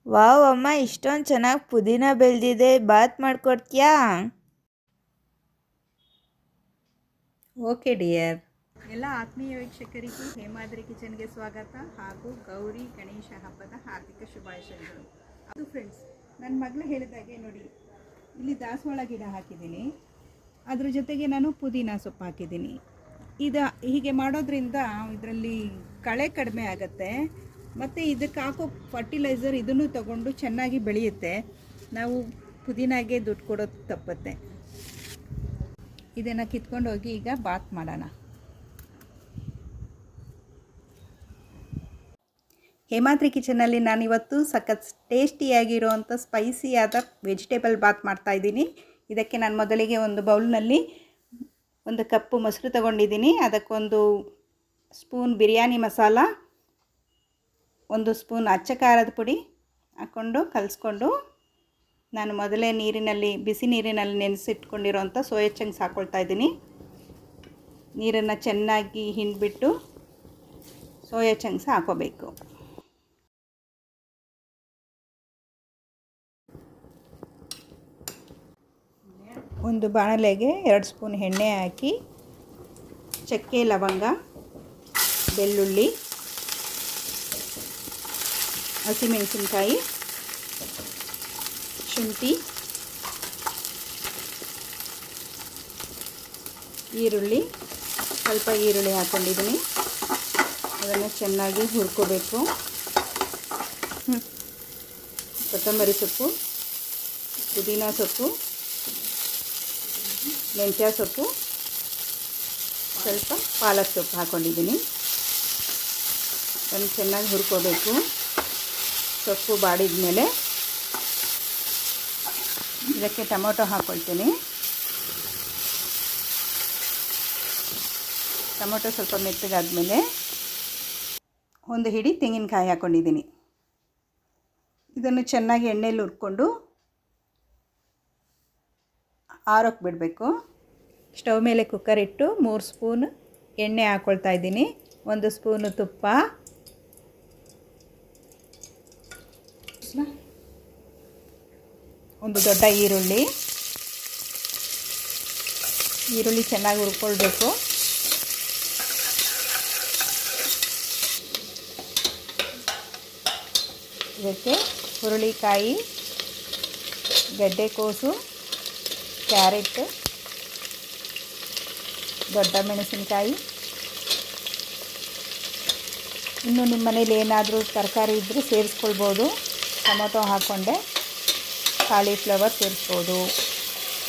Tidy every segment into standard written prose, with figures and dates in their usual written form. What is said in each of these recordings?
Wow ಅಮ್ಮ, ಇಷ್ಟೊಂದು ಚೆನ್ನಾಗಿ ಪುದೀನ ಬೆಳೆದಿದೆ, ಬಾತ್ ಮಾಡಿಕೊಡ್ತೀಯಾ? Okay dear. ಎಲ್ಲ ಆತ್ಮೀಯ ವೀಕ್ಷಕರಿಗೂ ಹೇಮಾದ್ರಿ ಕಿಚನ್ಗೆ ಸ್ವಾಗತ ಹಾಗೂ ಗೌರಿ ಗಣೇಶ ಹಬ್ಬದ ಹಾರ್ದಿಕ ಶುಭಾಶಯಗಳು. ಅದು ಫ್ರೆಂಡ್ಸ್, ನನ್ನ ಮಗಳು ಹೇಳಿದಾಗೆ ನೋಡಿ, ಇಲ್ಲಿ ದಾಸವಾಳ ಗಿಡ ಹಾಕಿದ್ದೀನಿ, ಅದ್ರ ಜೊತೆಗೆ ನಾನು ಪುದೀನ ಸೊಪ್ಪು ಹಾಕಿದ್ದೀನಿ. ಹೀಗೆ ಮಾಡೋದ್ರಿಂದ ಇದರಲ್ಲಿ ಕಳೆ ಕಡಿಮೆ ಆಗುತ್ತೆ, ಮತ್ತು ಇದಕ್ಕೆ ಹಾಕೋ ಫರ್ಟಿಲೈಸರ್ ಇದನ್ನು ತಗೊಂಡು ಚೆನ್ನಾಗಿ ಬೆಳೆಯುತ್ತೆ. ನಾವು ಪುದೀನಾಗೆ ದುಡ್ಡು ಕೊಡೋದು ತಪ್ಪತ್ತೆ. ಇದನ್ನು ಕಿತ್ಕೊಂಡು ಹೋಗಿ ಈಗ ಬಾತ್ ಮಾಡೋಣ. ಹೇಮಾದ್ರಿ ಕಿಚನಲ್ಲಿ ನಾನಿವತ್ತು ಸಖತ್ ಟೇಸ್ಟಿಯಾಗಿರೋವಂಥ ಸ್ಪೈಸಿಯಾದ ವೆಜಿಟೇಬಲ್ ಬಾತ್ ಮಾಡ್ತಾಯಿದ್ದೀನಿ. ಇದಕ್ಕೆ ನಾನು ಮೊದಲಿಗೆ ಒಂದು ಬೌಲ್ನಲ್ಲಿ 1 ಕಪ್ಪು ಮೊಸರು ತಗೊಂಡಿದ್ದೀನಿ. ಅದಕ್ಕೊಂದು ಸ್ಪೂನ್ ಬಿರಿಯಾನಿ ಮಸಾಲ, 1 ಸ್ಪೂನ್ ಅಚ್ಚ ಖಾರದ ಪುಡಿ ಹಾಕ್ಕೊಂಡು ಕಲಿಸ್ಕೊಂಡು, ನಾನು ಮೊದಲೇ ಬಿಸಿ ನೀರಿನಲ್ಲಿ ನೆನೆಸಿಟ್ಕೊಂಡಿರೋಂಥ ಸೋಯಾ ಚಂಕ್ಸ್ ಹಾಕ್ಕೊಳ್ತಾ ಇದ್ದೀನಿ. ನೀರನ್ನು ಚೆನ್ನಾಗಿ ಹಿಂಡಿಬಿಟ್ಟು ಸೋಯಾ ಚಂಕ್ಸ್ ಹಾಕೋಬೇಕು. ಒಂದು ಬಾಣಲೆಗೆ 2 ಸ್ಪೂನ್ ಎಣ್ಣೆ ಹಾಕಿ, ಚಕ್ಕೆ, ಲವಂಗ, ಬೆಳ್ಳುಳ್ಳಿ, ಹಸಿಮೆಣಸಿನ್ಕಾಯಿ, ಶುಂಠಿ, ಈರುಳ್ಳಿ, ಸ್ವಲ್ಪ ಈರುಳ್ಳಿ ಹಾಕ್ಕೊಂಡಿದ್ದೀನಿ. ಅದನ್ನು ಚೆನ್ನಾಗಿ ಹುರ್ಕೋಬೇಕು. ಕೊತ್ತಂಬರಿ ಸೊಪ್ಪು, ಪುದೀನ ಸೊಪ್ಪು, ಮೆಂತ್ಯ ಸೊಪ್ಪು, ಸ್ವಲ್ಪ ಪಾಲಕ್ ಸೊಪ್ಪು ಹಾಕ್ಕೊಂಡಿದ್ದೀನಿ. ಅದನ್ನು ಚೆನ್ನಾಗಿ ಹುರ್ಕೋಬೇಕು. ಸೊಪ್ಪು ಬಾಡಿದ ಮೇಲೆ ಇದಕ್ಕೆ ಟೊಮೊಟೊ ಹಾಕ್ಕೊಳ್ತೀನಿ. ಟೊಮೊಟೊ ಸ್ವಲ್ಪ ಮೆತ್ತಗಾದ್ಮೇಲೆ 1 ಹಿಡಿ ತೆಂಗಿನಕಾಯಿ ಹಾಕ್ಕೊಂಡಿದ್ದೀನಿ. ಇದನ್ನು ಚೆನ್ನಾಗಿ ಎಣ್ಣೆಯಲ್ಲಿ ಹುರ್ಕೊಂಡು ಆರೋಕ್ಕೆ ಬಿಡಬೇಕು. ಸ್ಟವ್ ಮೇಲೆ ಕುಕ್ಕರ್ ಇಟ್ಟು 3 ಸ್ಪೂನ್ ಎಣ್ಣೆ ಹಾಕ್ಕೊಳ್ತಾ ಇದ್ದೀನಿ. 1 ಸ್ಪೂನು ತುಪ್ಪ, 1 ದೊಡ್ಡ ಈರುಳ್ಳಿ ಚೆನ್ನಾಗಿ ಹುರ್ಕೊಳ್ಬೇಕು. ಇದಕ್ಕೆ ಹುರುಳಿಕಾಯಿ, ಗೆಡ್ಡೆಕೋಸು, ಕ್ಯಾರೆಟ್, ದೊಡ್ಡ ಮೆಣಸಿನಕಾಯಿ, ಇನ್ನು ನಿಮ್ಮ ಮನೇಲಿ ಏನಾದರೂ ತರಕಾರಿ ಇದ್ದರೆ ಸೇರಿಸ್ಕೊಳ್ಬೋದು. ಟೊಮೊಟೊ ಹಾಕ್ಕೊಂಡೆ, ಕಾಲಿಫ್ಲವರ್ ಸೇರಿಸ್ಬೋದು,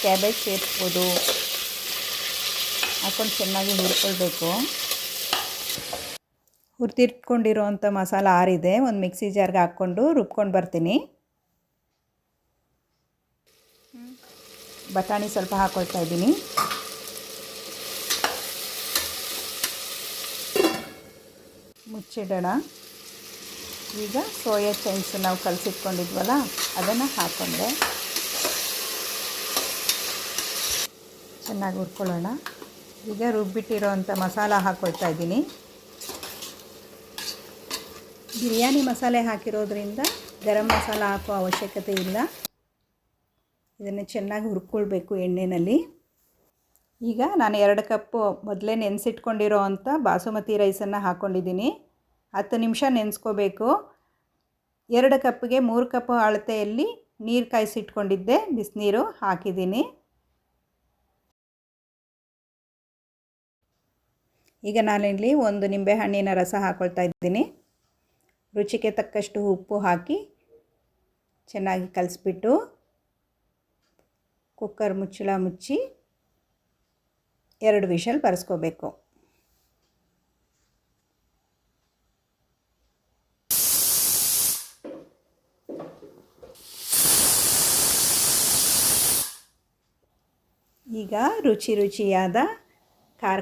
ಕ್ಯಾಬೇಜ್ ಸೇರಿಸ್ಬೋದು. ಹಾಕ್ಕೊಂಡು ಚೆನ್ನಾಗಿ ಹುರ್ಕೊಳ್ಬೇಕು. ಹುರಿದಿಟ್ಕೊಂಡಿರೋವಂಥ ಮಸಾಲ ಆರಿದೆ, ಒಂದು ಮಿಕ್ಸಿ ಜಾರ್ಗೆ ಹಾಕ್ಕೊಂಡು ರುಬ್ಕೊಂಡು ಬರ್ತೀನಿ. ಬಟಾಣಿ ಸ್ವಲ್ಪ ಹಾಕ್ಕೊಳ್ತಾ ಇದ್ದೀನಿ. ಮುಚ್ಚಿಡೋಣ. ಈಗ ಸೋಯಾ ಚಂಕ್ಸ್ ನಾವು ಕಲಸಿಟ್ಕೊಂಡಿದ್ವಲ್ಲ, ಅದನ್ನು ಹಾಕ್ಕೊಂಡೆ ಚೆನ್ನಾಗಿ ಹುರ್ಕೊಳ್ಳೋಣ. ಈಗ ರುಬ್ಬಿಟ್ಟಿರೋವಂಥ ಮಸಾಲ ಹಾಕ್ಕೊಳ್ತಾ ಇದ್ದೀನಿ. ಬಿರಿಯಾನಿ ಮಸಾಲೆ ಹಾಕಿರೋದ್ರಿಂದ ಗರಂ ಮಸಾಲ ಹಾಕೋ ಅವಶ್ಯಕತೆ ಇಲ್ಲ. ಇದನ್ನು ಚೆನ್ನಾಗಿ ಹುರ್ಕೊಳ್ಬೇಕು ಎಣ್ಣೆಯಲ್ಲಿ. ಈಗ ನಾನು 2 ಕಪ್ಪು ಮೊದಲೇ ನೆನೆಸಿಟ್ಕೊಂಡಿರೋ ಅಂಥ ಬಾಸುಮತಿ ರೈಸನ್ನು ಹಾಕ್ಕೊಂಡಿದ್ದೀನಿ. 10 ನಿಮಿಷ ನೆನೆಸ್ಕೋಬೇಕು. 2 ಕಪ್ಪಿಗೆ 3 ಕಪ್ ಅಳತೆಯಲ್ಲಿ ನೀರು ಕಾಯಿಸಿಟ್ಕೊಂಡಿದ್ದೆ, ಬಿಸಿನೀರು ಹಾಕಿದ್ದೀನಿ. ಈಗ ನಾನಿಲ್ಲಿ 1 ನಿಂಬೆಹಣ್ಣಿನ ರಸ ಹಾಕ್ಕೊಳ್ತಾ ಇದ್ದೀನಿ. ರುಚಿಗೆ ತಕ್ಕಷ್ಟು ಉಪ್ಪು ಹಾಕಿ ಚೆನ್ನಾಗಿ ಕಲಿಸ್ಬಿಟ್ಟು ಕುಕ್ಕರ್ ಮುಚ್ಚಳ ಮುಚ್ಚಿ 2 ವಿಷಲ್ ಬರೆಸ್ಕೋಬೇಕು. ಈಗ ರುಚಿಯಾದ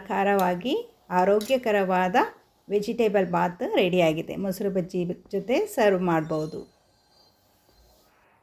ಖಾರವಾಗಿ ಆರೋಗ್ಯಕರವಾದ ವೆಜಿಟೇಬಲ್ ಬಾತ್ ರೆಡಿಯಾಗಿದೆ. ಮೊಸರು ಬಜ್ಜಿ ಜೊತೆ ಸರ್ವ್ ಮಾಡ್ಬೋದು.